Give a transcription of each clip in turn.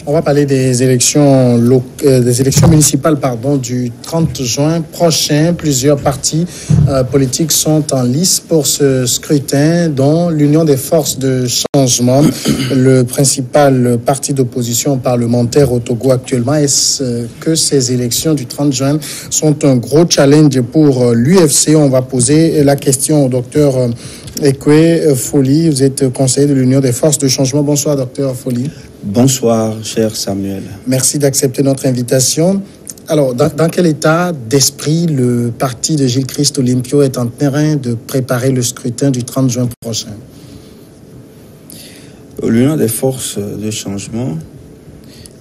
On va parler des élections, municipales du 30 juin prochain. Plusieurs partis politiques sont en lice pour ce scrutin, dont l'Union des forces de changement, le principal parti d'opposition parlementaire au Togo actuellement. Est-ce que ces élections du 30 juin sont un gros challenge pour l'UFC? On va poser la question au docteur Ekwe Folli. Vous êtes conseiller de l'Union des forces de changement. Bonsoir, docteur Folli. Bonsoir, cher Samuel. Merci d'accepter notre invitation. Alors, dans quel état d'esprit le parti de Gilles-Christ Olympio est en train de préparer le scrutin du 30 juin prochain? L'Union des forces de changement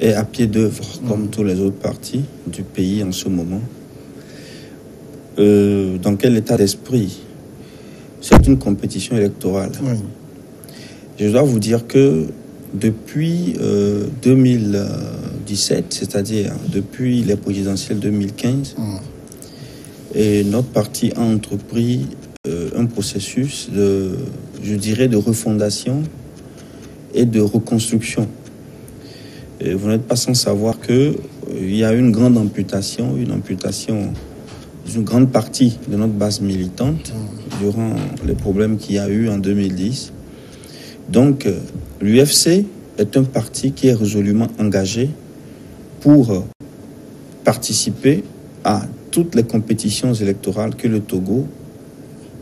est à pied d'œuvre, comme tous les autres partis du pays en ce moment. Dans quel état d'esprit? C'est une compétition électorale. Oui. Je dois vous dire que depuis 2017, c'est-à-dire depuis les présidentielles 2015, et notre parti a entrepris un processus de refondation et de reconstruction. Et vous n'êtes pas sans savoir qu'il y a une grande amputation d'une grande partie de notre base militante durant les problèmes qu'il y a eu en 2010. Donc, l'UFC est un parti qui est résolument engagé pour participer à toutes les compétitions électorales que le Togo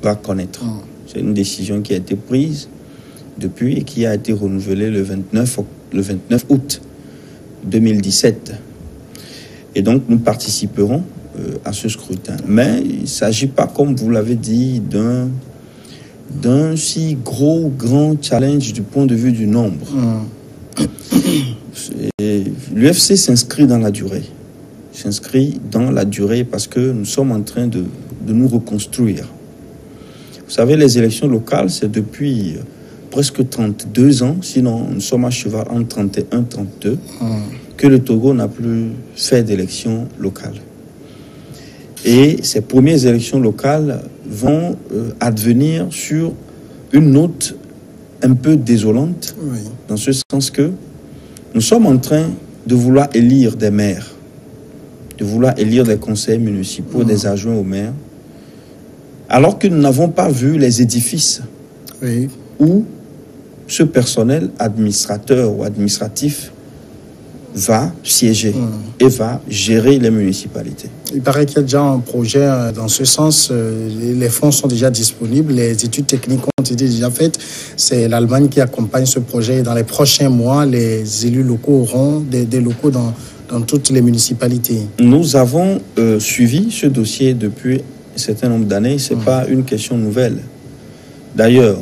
va connaître. C'est une décision qui a été prise depuis et qui a été renouvelée le 29 août 2017. Et donc, nous participerons à ce scrutin. Mais il ne s'agit pas, comme vous l'avez dit, d'un si grand challenge du point de vue du nombre. L'UFC s'inscrit dans la durée. Parce que nous sommes en train de nous reconstruire. Vous savez, les élections locales, c'est depuis presque 32 ans, sinon nous sommes à cheval entre 31 et 32, que le Togo n'a plus fait d'élections locales. Et ces premières élections locales vont advenir sur une note un peu désolante, dans ce sens que nous sommes en train de vouloir élire des maires, de vouloir élire des conseillers municipaux, des adjoints aux maires, alors que nous n'avons pas vu les édifices où ce personnel administrateur ou administratif va siéger et va gérer les municipalités. Il paraît qu'il y a déjà un projet dans ce sens. Les fonds sont déjà disponibles, les études techniques ont été déjà faites. C'est l'Allemagne qui accompagne ce projet. Et dans les prochains mois, les élus locaux auront des locaux dans toutes les municipalités. Nous avons suivi ce dossier depuis un certain nombre d'années. Ce n'est pas une question nouvelle. D'ailleurs,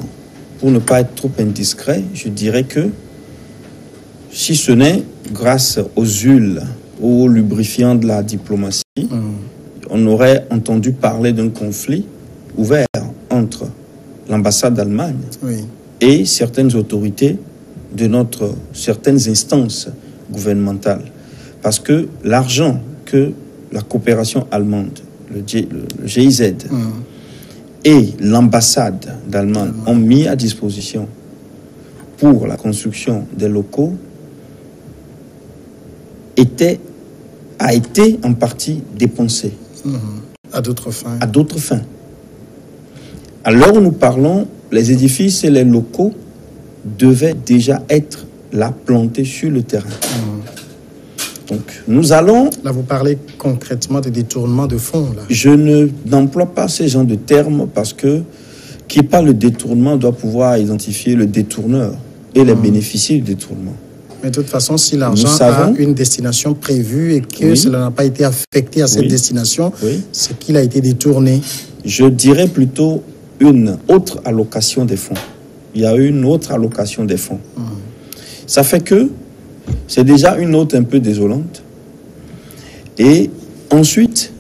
pour ne pas être trop indiscret, je dirais que si ce n'est grâce aux huiles, aux lubrifiants de la diplomatie, on aurait entendu parler d'un conflit ouvert entre l'ambassade d'Allemagne et certaines autorités de certaines instances gouvernementales. Parce que l'argent que la coopération allemande, le GIZ, et l'ambassade d'Allemagne ont mis à disposition pour la construction des locaux a été en partie dépensé. À d'autres fins. À l'heure où nous parlons, les édifices et les locaux devaient déjà être là, plantés sur le terrain. Donc, nous allons... Là, vous parlez concrètement de détournement de fonds, là. Je n'emploie pas ces genres de termes parce que qui parle de détournement doit pouvoir identifier le détourneur et les bénéficiaires du détournement. Mais de toute façon, si l'argent a une destination prévue et que cela n'a pas été affecté à cette destination, c'est qu'il a été détourné. Je dirais plutôt une autre allocation des fonds. Il y a une autre allocation des fonds. Ça fait que c'est déjà une note un peu désolante. Et ensuite,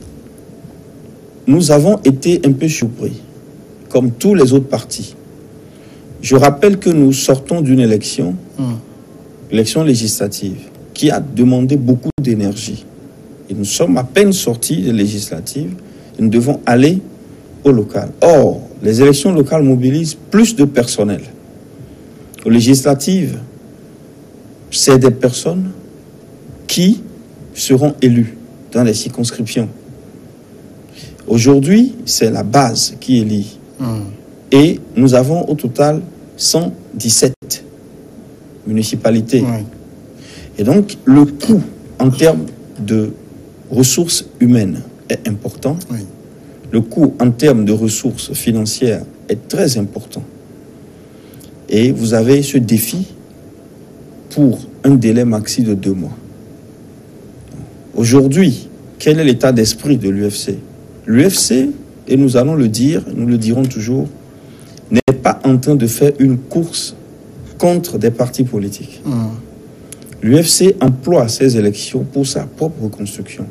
nous avons été un peu surpris, comme tous les autres partis. Je rappelle que nous sortons d'une élection législative, qui a demandé beaucoup d'énergie. Et nous sommes à peine sortis des législatives et nous devons aller au local. Or, les élections locales mobilisent plus de personnel. Aux législatives, c'est des personnes qui seront élus dans les circonscriptions. Aujourd'hui, c'est la base qui élit. Et nous avons au total 117 municipalités. Et donc, le coût en termes de ressources humaines est important. Le coût en termes de ressources financières est très important. Et vous avez ce défi pour un délai maxi de 2 mois. Aujourd'hui, quel est l'état d'esprit de l'UFC? L'UFC, et nous allons le dire, nous le dirons toujours, n'est pas en train de faire une course contre des partis politiques. L'UFC emploie ces élections pour sa propre reconstruction.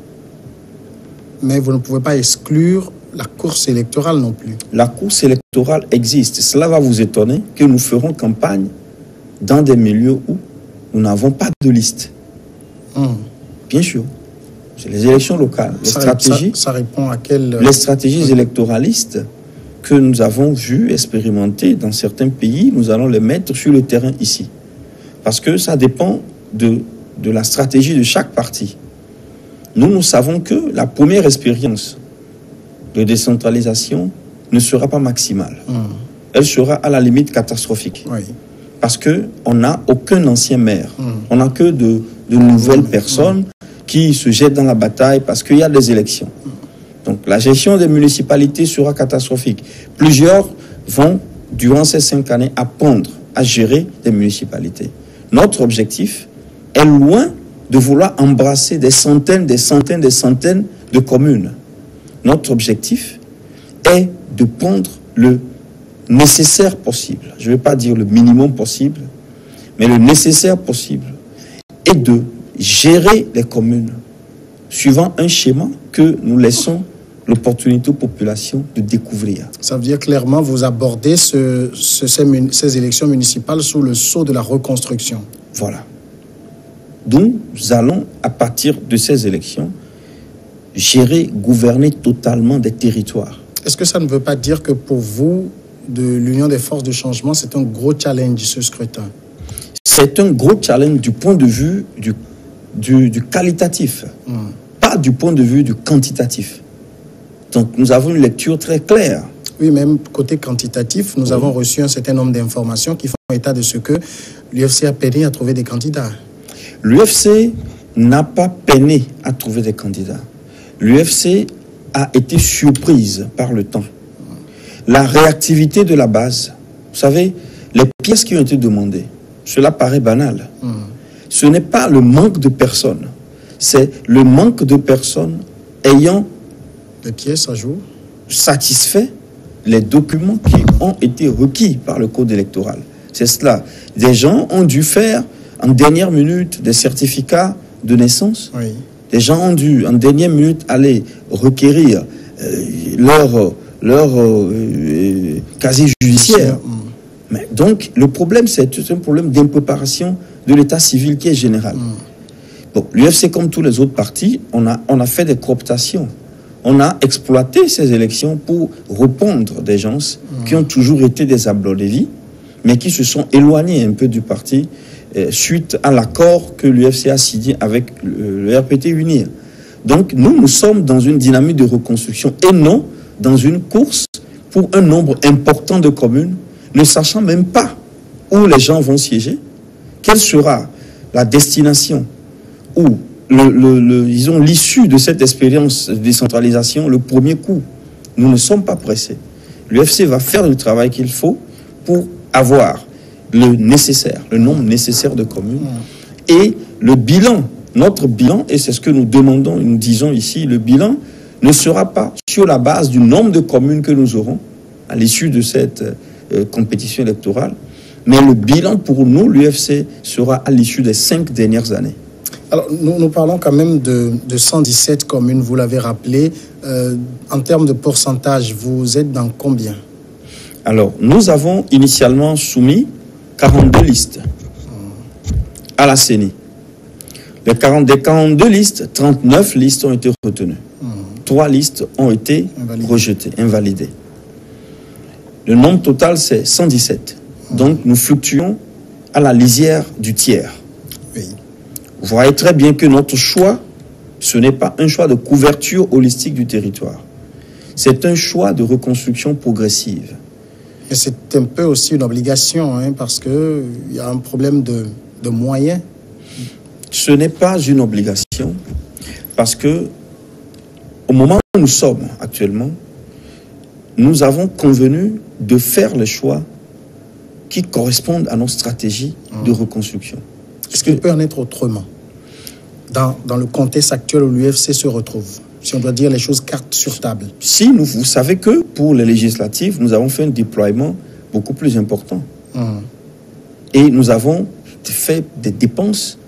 Mais vous ne pouvez pas exclure la course électorale non plus. La course électorale existe. Cela va vous étonner que nous ferons campagne dans des milieux où nous n'avons pas de liste. Bien sûr. C'est les élections locales. Ça répond à quelle... Les stratégies électoralistes que nous avons vues expérimenter dans certains pays, nous allons les mettre sur le terrain ici. Parce que ça dépend de la stratégie de chaque parti. Nous savons que la première expérience de décentralisation ne sera pas maximale. Elle sera à la limite catastrophique. Parce qu'on n'a aucun ancien maire. On n'a que de nouvelles personnes qui se jettent dans la bataille parce qu'il y a des élections. Donc la gestion des municipalités sera catastrophique. Plusieurs vont, durant ces 5 années, apprendre à gérer des municipalités. Notre objectif est loin de vouloir embrasser des centaines de communes. Notre objectif est de prendre le nécessaire possible. Je ne vais pas dire le minimum possible, mais le nécessaire possible, et de gérer les communes suivant un schéma que nous laissons l'opportunité aux populations de découvrir. Ça veut dire clairement vous abordez ces élections municipales sous le sceau de la reconstruction. Voilà. Donc, nous allons, à partir de ces élections, gérer, gouverner totalement des territoires. Est-ce que ça ne veut pas dire que pour vous, de l'Union des forces de changement, c'est un gros challenge, ce scrutin? C'est un gros challenge du point de vue du qualitatif, pas du point de vue du quantitatif. Donc, nous avons une lecture très claire. Oui, même côté quantitatif, nous avons reçu un certain nombre d'informations qui font état de ce que l'UFC a peiné à trouver des candidats. L'UFC n'a pas peiné à trouver des candidats. L'UFC a été surprise par le temps. La réactivité de la base, vous savez, les pièces qui ont été demandées, cela paraît banal. Ce n'est pas le manque de personnes, c'est le manque de personnes ayant les pièces à jour satisfait les documents qui ont été requis par le code électoral. C'est cela. Des gens ont dû faire en dernière minute des certificats de naissance. Des gens ont dû en dernière minute aller requérir leur casier judiciaire. Mais donc, le problème, c'est un problème d'impréparation de l'état civil qui est général. Bon, l'UFC, comme tous les autres partis, on a fait des cooptations. On a exploité ces élections pour répondre des gens qui ont toujours été des ablolévis, mais qui se sont éloignés un peu du parti suite à l'accord que l'UFC a signé avec le RPT UNIR. Donc, nous sommes dans une dynamique de reconstruction et non dans une course pour un nombre important de communes, ne sachant même pas où les gens vont siéger, quelle sera la destination ou disons l'issue de cette expérience de décentralisation, le premier coup. Nous ne sommes pas pressés. L'UFC va faire le travail qu'il faut pour avoir le nécessaire, le nombre nécessaire de communes et le bilan, notre bilan, et c'est ce que nous demandons, nous disons ici, le bilan ne sera pas sur la base du nombre de communes que nous aurons à l'issue de cette compétition électorale, mais le bilan pour nous, l'UFC, sera à l'issue des 5 dernières années. Alors, nous parlons quand même de 117 communes, vous l'avez rappelé. En termes de pourcentage, vous êtes dans combien? Alors, nous avons initialement soumis 42 listes à la CENI. Des 42 listes, 39 listes ont été retenues. 3 listes ont été rejetées, invalidées. Le nombre total, c'est 117. Donc, nous fluctuons à la lisière du tiers. Vous voyez très bien que notre choix, ce n'est pas un choix de couverture holistique du territoire. C'est un choix de reconstruction progressive. Et c'est un peu aussi une obligation, hein, parce qu'il y a un problème de moyens. Ce n'est pas une obligation, parce que au moment où nous sommes actuellement, nous avons convenu de faire les choix qui correspondent à nos stratégies de reconstruction. Est-ce qu'il peut en être autrement dans le contexte actuel où l'UFC se retrouve, si on doit dire les choses cartes sur table? Si vous savez que pour les législatives, nous avons fait un déploiement beaucoup plus important. Et nous avons fait des dépenses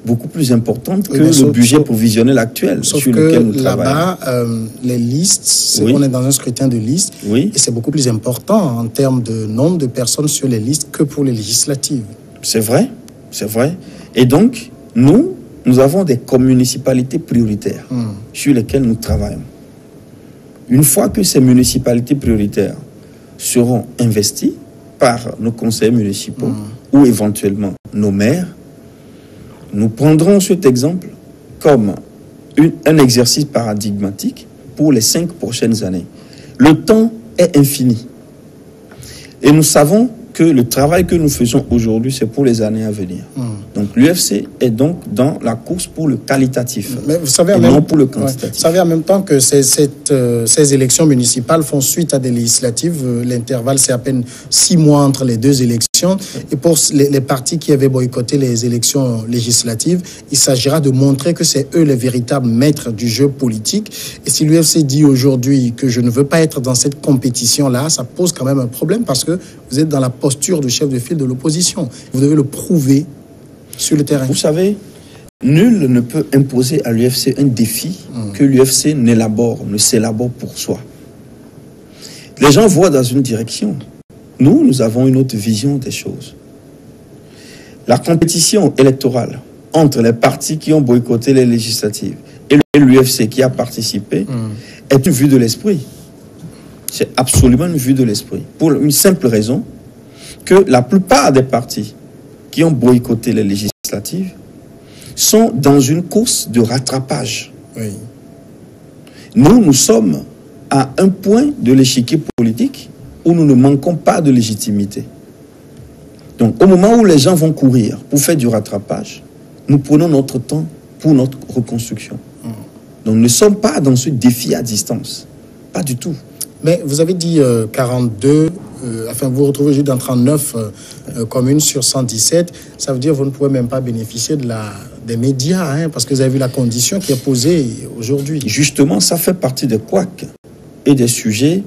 beaucoup plus importantes que le budget provisionnel actuel sur lequel nous travaillons. Là-bas, les listes, on est dans un scrutin de listes, et c'est beaucoup plus important en termes de nombre de personnes sur les listes que pour les législatives. C'est vrai, c'est vrai. Et donc, nous avons des communicipalités prioritaires sur lesquelles nous travaillons. Une fois que ces municipalités prioritaires seront investies par nos conseillers municipaux ou éventuellement nos maires, nous prendrons cet exemple comme un exercice paradigmatique pour les 5 prochaines années. Le temps est infini. Et nous savons que le travail que nous faisons aujourd'hui, c'est pour les années à venir. Donc l'UFC est donc dans la course pour le qualitatif, mais vous savez, non pour le quantitatif. Vous savez en même temps que ces élections municipales font suite à des législatives. L'intervalle, c'est à peine 6 mois entre les deux élections. Et pour les partis qui avaient boycotté les élections législatives, il s'agira de montrer que c'est eux les véritables maîtres du jeu politique. Et si l'UFC dit aujourd'hui que je ne veux pas être dans cette compétition-là, ça pose quand même un problème parce que vous êtes dans la posture de chef de file de l'opposition. Vous devez le prouver sur le terrain. Vous savez, nul ne peut imposer à l'UFC un défi que l'UFC ne s'élabore pour soi. Les gens voient dans une direction. Nous avons une autre vision des choses. La compétition électorale entre les partis qui ont boycotté les législatives et l'UFC qui a participé est une vue de l'esprit. C'est absolument une vue de l'esprit. Pour une simple raison, que la plupart des partis qui ont boycotté les législatives sont dans une course de rattrapage. Nous sommes à un point de l'échiquier politique où nous ne manquons pas de légitimité. Donc, au moment où les gens vont courir pour faire du rattrapage, nous prenons notre temps pour notre reconstruction. Donc, nous ne sommes pas dans ce défi à distance. Pas du tout. Mais vous avez dit 42, enfin vous vous retrouvez juste dans 39 communes sur 117. Ça veut dire que vous ne pouvez même pas bénéficier des médias, hein, parce que vous avez vu la condition qui est posée aujourd'hui. Justement, ça fait partie des couacs et des sujets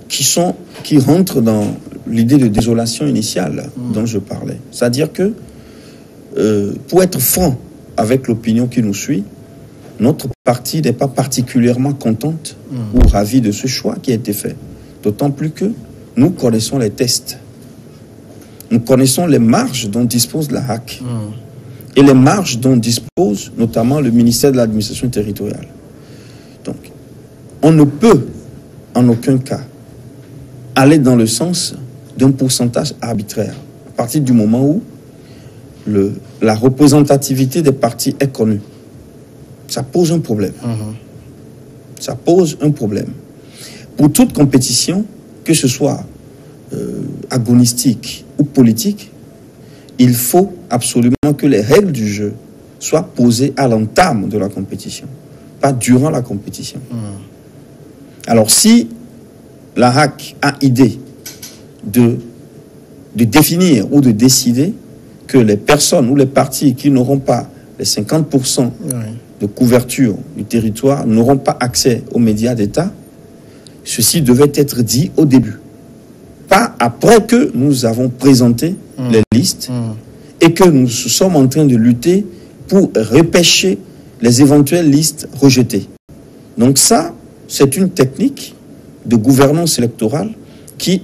qui rentrent dans l'idée de désolation initiale dont je parlais. C'est-à-dire que, pour être franc avec l'opinion qui nous suit, notre parti n'est pas particulièrement contente ou ravie de ce choix qui a été fait. D'autant plus que nous connaissons les tests. Nous connaissons les marges dont dispose la HAC et les marges dont dispose notamment le ministère de l'administration territoriale. Donc, on ne peut en aucun cas aller dans le sens d'un pourcentage arbitraire à partir du moment où la représentativité des partis est connue. Ça pose un problème. Ça pose un problème. Pour toute compétition, que ce soit agonistique ou politique, il faut absolument que les règles du jeu soient posées à l'entame de la compétition, pas durant la compétition. Alors, si la HAC a idée de définir ou de décider que les personnes ou les partis qui n'auront pas les 50% de couverture du territoire n'auront pas accès aux médias d'État, ceci devait être dit au début. Pas après que nous avons présenté les listes et que nous sommes en train de lutter pour repêcher les éventuelles listes rejetées. Donc ça, c'est une technique de gouvernance électorale qui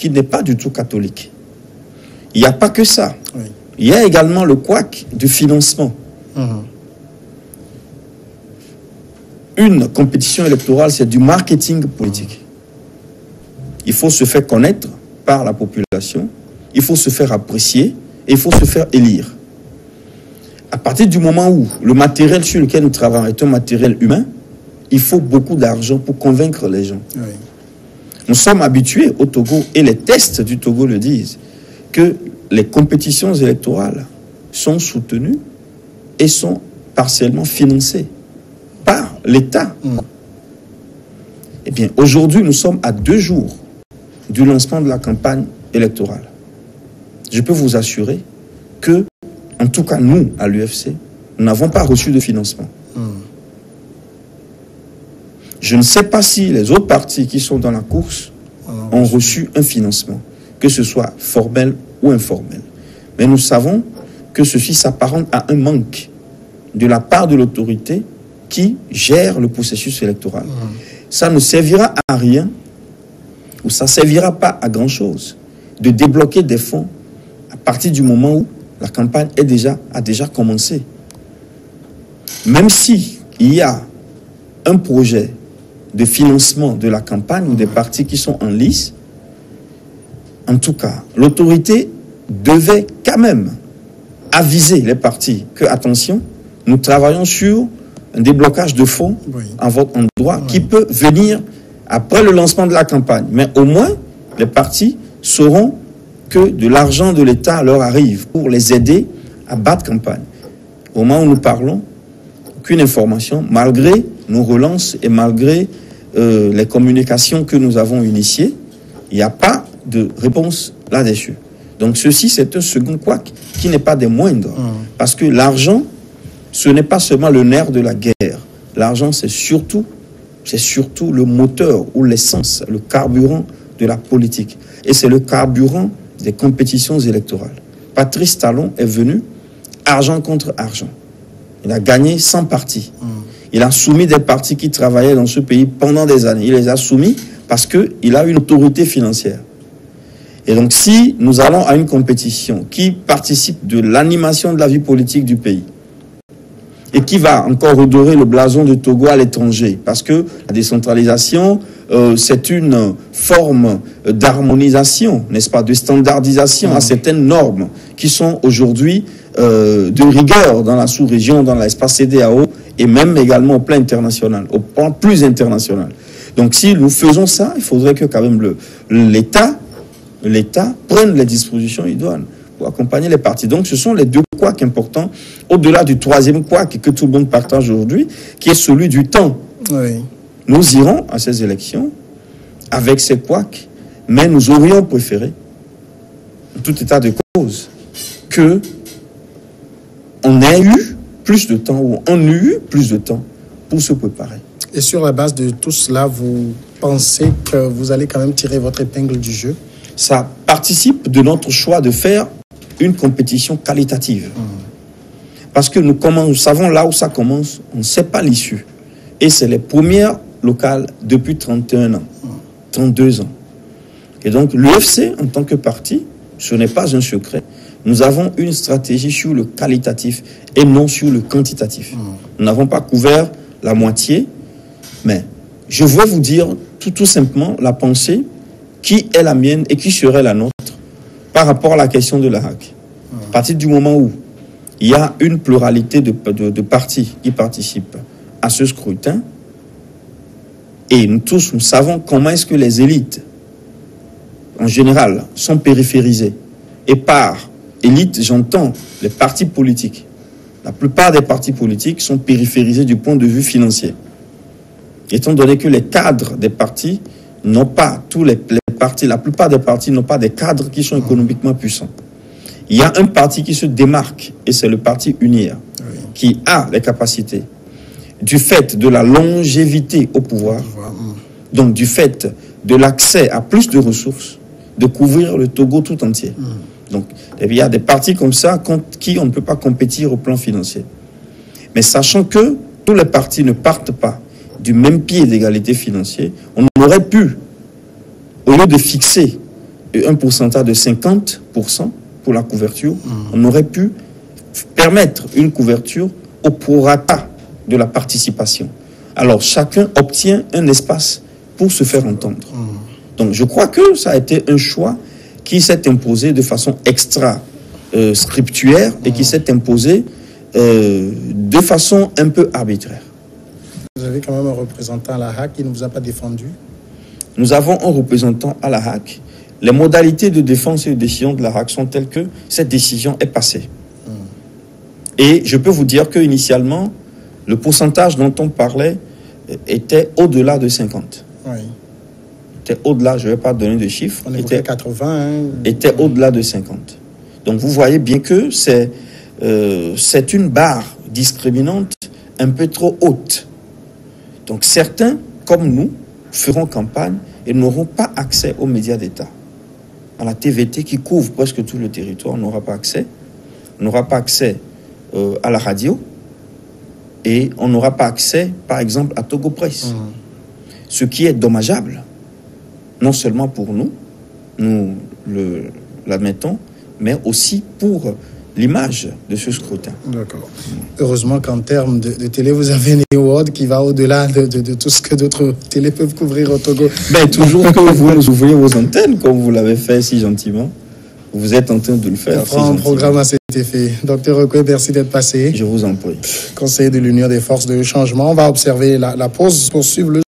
n'est pas du tout catholique. Il n'y a pas que ça. Il y a également le couac du financement. Une compétition électorale, c'est du marketing politique. Il faut se faire connaître par la population, il faut se faire apprécier et il faut se faire élire. À partir du moment où le matériel sur lequel nous travaillons est un matériel humain, il faut beaucoup d'argent pour convaincre les gens. Oui. Nous sommes habitués au Togo, et les tests du Togo le disent, que les compétitions électorales sont soutenues et sont partiellement financées par l'État. Eh bien, aujourd'hui, nous sommes à 2 jours du lancement de la campagne électorale. Je peux vous assurer que, en tout cas, nous, à l'UFC, nous n'avons pas reçu de financement. Je ne sais pas si les autres partis qui sont dans la course ont reçu un financement, que ce soit formel ou informel. Mais nous savons que ceci s'apparente à un manque de la part de l'autorité qui gère le processus électoral. Ça ne servira à rien, ou ça ne servira pas à grand-chose, de débloquer des fonds à partir du moment où la campagne a déjà commencé. Même si il y a un projet de financement de la campagne ou des partis qui sont en lice, en tout cas, l'autorité devait quand même aviser les partis que, attention, nous travaillons sur un déblocage de fonds en votre endroit qui peut venir après le lancement de la campagne. Mais au moins, les partis sauront que de l'argent de l'État leur arrive pour les aider à battre campagne. Au moment où nous parlons, aucune information, malgré nos relances et malgré les communications que nous avons initiées, il n'y a pas de réponse là-dessus. Donc ceci, c'est un second couac qui n'est pas des moindres. Parce que l'argent, ce n'est pas seulement le nerf de la guerre. L'argent, c'est surtout le moteur ou l'essence, le carburant de la politique. Et c'est le carburant des compétitions électorales. Patrice Talon est venu argent contre argent. Il a gagné 100 partis. Il a soumis des partis qui travaillaient dans ce pays pendant des années. Il les a soumis parce qu'il a une autorité financière. Et donc, si nous allons à une compétition qui participe de l'animation de la vie politique du pays et qui va encore redorer le blason de Togo à l'étranger, parce que la décentralisation, c'est une forme d'harmonisation, n'est-ce pas, de standardisation à certaines normes qui sont aujourd'hui de rigueur dans la sous-région, dans l'espace CEDEAO et même également au plan international, au plan plus international. Donc, si nous faisons ça, il faudrait que quand même l'État prenne les dispositions idoines pour accompagner les partis. Donc, ce sont les 2 couacs importants, au-delà du 3e couac que tout le monde partage aujourd'hui, qui est celui du temps. Oui. Nous irons à ces élections avec ces couacs, mais nous aurions préféré, en tout état de cause, que on ait eu plus de temps, ou on ait eu plus de temps pour se préparer. Et sur la base de tout cela, vous pensez que vous allez quand même tirer votre épingle du jeu? Ça participe de notre choix de faire une compétition qualitative. Parce que nous savons là où ça commence, on ne sait pas l'issue. Et c'est les premières locales depuis 31 ans, 32 ans. Et donc l'UFC, en tant que parti, ce n'est pas un secret. Nous avons une stratégie sur le qualitatif et non sur le quantitatif. Nous n'avons pas couvert la moitié, mais je veux vous dire tout simplement la pensée qui est la mienne et qui serait la nôtre par rapport à la question de la HAC. À partir du moment où il y a une pluralité de partis qui participent à ce scrutin, et nous tous, nous savons comment est-ce que les élites, en général, sont périphérisées. Et par élite, j'entends les partis politiques. La plupart des partis politiques sont périphérisés du point de vue financier. Étant donné que les cadres des partis n'ont pas, la plupart des partis n'ont pas des cadres qui sont économiquement puissants. Il y a un parti qui se démarque, et c'est le parti UNIR, qui a les capacités, du fait de la longévité au pouvoir, donc du fait de l'accès à plus de ressources, de couvrir le Togo tout entier. Donc, il y a des partis comme ça contre qui on ne peut pas compétir au plan financier. Mais sachant que tous les partis ne partent pas du même pied d'égalité financière, on aurait pu, au lieu de fixer un pourcentage de 50% pour la couverture, on aurait pu permettre une couverture au prorata de la participation. Alors, chacun obtient un espace pour se faire entendre. Donc, je crois que ça a été un choix qui s'est imposé de façon extra scriptuaire et qui s'est imposé de façon un peu arbitraire. Vous avez quand même un représentant à la HAC qui ne vous a pas défendu? Nous avons un représentant à la HAC. Les modalités de défense et de décision de la HAC sont telles que cette décision est passée. Et je peux vous dire qu'initialement, le pourcentage dont on parlait était au-delà de 50. Oui. Était au-delà, je ne vais pas donner de chiffres. On était 80. Hein. Était au-delà de 50. Donc vous voyez bien que c'est une barre discriminante un peu trop haute. Donc certains, comme nous, feront campagne et n'auront pas accès aux médias d'État. À la TVT qui couvre presque tout le territoire, on n'aura pas accès. On n'aura pas accès à la radio et on n'aura pas accès, par exemple, à Togo Presse. Ce qui est dommageable, non seulement pour nous, nous l'admettons, mais aussi pour l'image de ce scrutin. D'accord. Heureusement qu'en termes de télé, vous avez une World qui va au-delà de tout ce que d'autres télés peuvent couvrir au Togo. Ben, toujours que vous nous ouvrez vos antennes, comme vous l'avez fait si gentiment. Vous êtes en train de le faire. On prend un programme à cet effet. Docteur Okwe, merci d'être passé. Je vous en prie. Conseiller de l'Union des forces de changement. On va observer la pause pour suivre le